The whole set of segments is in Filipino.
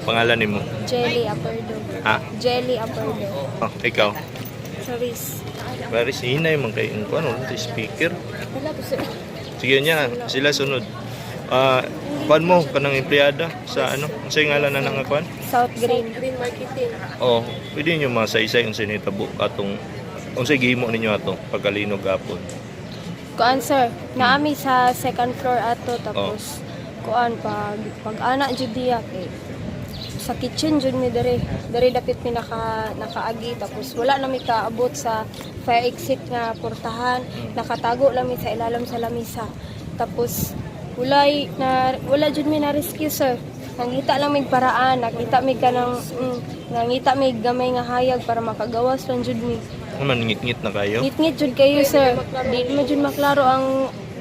Pangalan ni mo? Jelly Aperdo. Ha? Jelly Aperdo. Oh, ikaw? Charis. Paris, hinay man kay ano, speaker. Wala po sir. Sige niya, sila sunod. Kuan mo kanang empleyada sa ano? Unsay ngalan na nang kuan? South Green. Green Marketing. Oh, pwede niyo masaysay unsay nitabo atong unsay gihimo ninyo ato pagkalinog gapon. Kuan sir, naami sa second floor ato tapos kuan pag anak jud diya kay sa kitchen jud mi dere dapit mi nakaagi tapos wala na mi kaabot sa fire exit nga portahan, nakatago lang mi sa ilalim sa lamisa. Tapos wala jud mi na rescue sir. Nangita lang mig paraan, nakita mi kanang nangita mi gamay nga hayag para makagawas lang jud mi. Man ngit-ngit na kayo. Ngit-ngit jud kayo sir. Di mo jud maklaro ang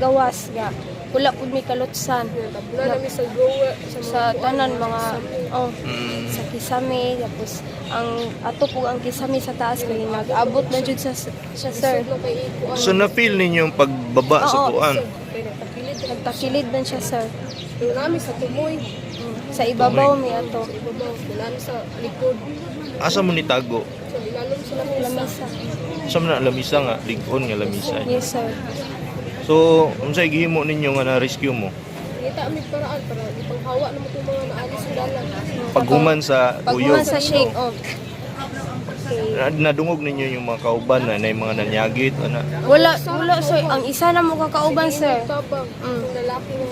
gawas nga. Wala pud mi kalutsan. Wala mi sa grower sa tanan mga sa kisame tapos ang ato po ang kisame sa taas kay nag-abot na jud sa sir. So na-feel ninyo yung pagbaba sa kuan? Nagtakilid man siya sir. Nami sa tumoy. Sa ibabaw mi ato. Wala sa likod. Asa mo nitago? Sa ilalom sa lamisa. Sa man na lamisa nga, ligon nga lamisa. Yes sir. So, unsay gihimo ninyo nga na-rescue mo? Kita mi paraan para ipanghawa na mo itong mga naalis sa dalan. Paghuman sa uyog. Paghuman sa shake. Nadungog ninyo yung mga kauban na mga nanyagit ana. Wala sir. Ang isa na mo kakauban sir. Lalaki na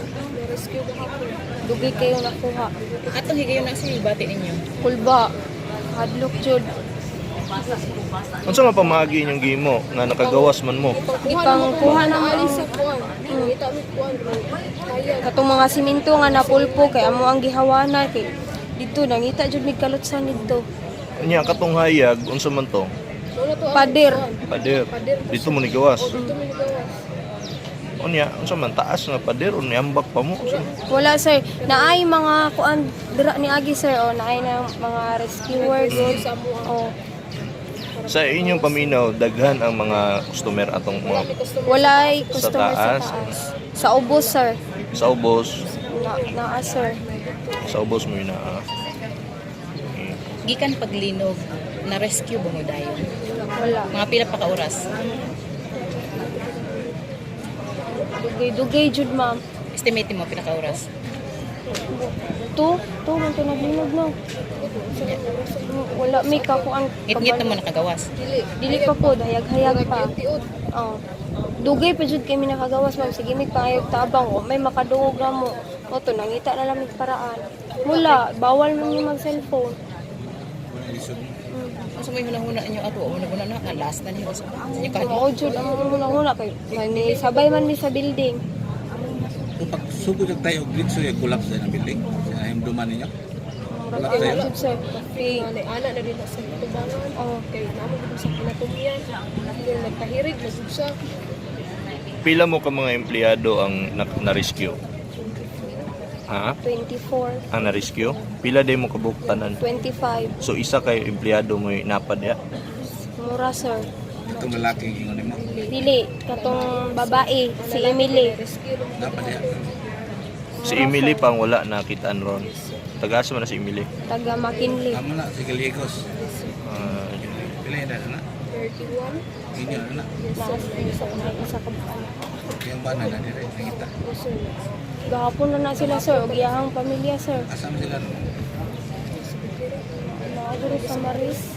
rescue kahapon. Dugi kayo nakuha. Atong higayon na sa bati ninyo. Kulba. Hadlok jud. Unsa man pamagi inyong gihimo nga nakagawas man mo? Ipangkuha na Alis sa kuwan. Kita mi kuwan. Kaya katong mga simento nga napulpo kay amo ang gihawanan kay dito nangita jud mig kalutsan dito. Nya katong hayag unsa man to? wala to. Pader. Pader. Dito mo ni gawas. Ito mi gawas. Unya unsa man taas nga pader o niambak pa mo? Wala sir. Naay mga kuan dira ni Agi sir o naay na mga rescuer good Sa mo oh. Sa inyong paminaw daghan ang mga customer atong mga Walay customer sa taas. taas. Sa ubos sir. sa ubos. Naa sir. Sa ubos mo yun na. gikan paglinog na rescue ba mo dayon? Wala. Mga pila pa ka oras? Dugay jud ma'am. Estimate mo pila ka oras? To man to naglinog no. Wala mi ka kuan. Ngit-ngit na mo nakagawas. Dili pa po hayag-hayag pa. Oh. Dugay pa jud kami nakagawas ma'am sige mig pangayog tabang o may makadungog na mo. O to nangita na lang mig paraan. Mula bawal man yung mag-cellphone. Asa may hunahuna niyo ato o hunahuna na last na niyo sa inyo ka. Mao jud ang una kay may sabay man mi sa building. Kung pagsugod ang tayo, glitch yung collapse na ng building. Sa himduman ninyo. Wala jud sir. Kay Ana na din sa tubangan. oh Kay namo dito sa kinatumian. Yung nagkahirig nasugsa. Pila mo ka mga empleyado ang na-rescue? Ha? 24, Ang na-rescue? Pila day mo kabuktanan? 25. So isa kayo empleyado mo napad ya? Mura sir. Itong lalaki ingon mo. Dili katong babae si Emily. Dapat yan. Si Emily pang wala nakitaan ron. Taga-asa man na si Emily? Taga McKinley. Tama na, si Galigos. Ah, Pila yun na. 31. Inyo na. Isa ka ba? Yung ba na dire, nakita. Gahapon na sila sir, og iyahang pamilya sir. Asam sila. Mga guro sa Maris.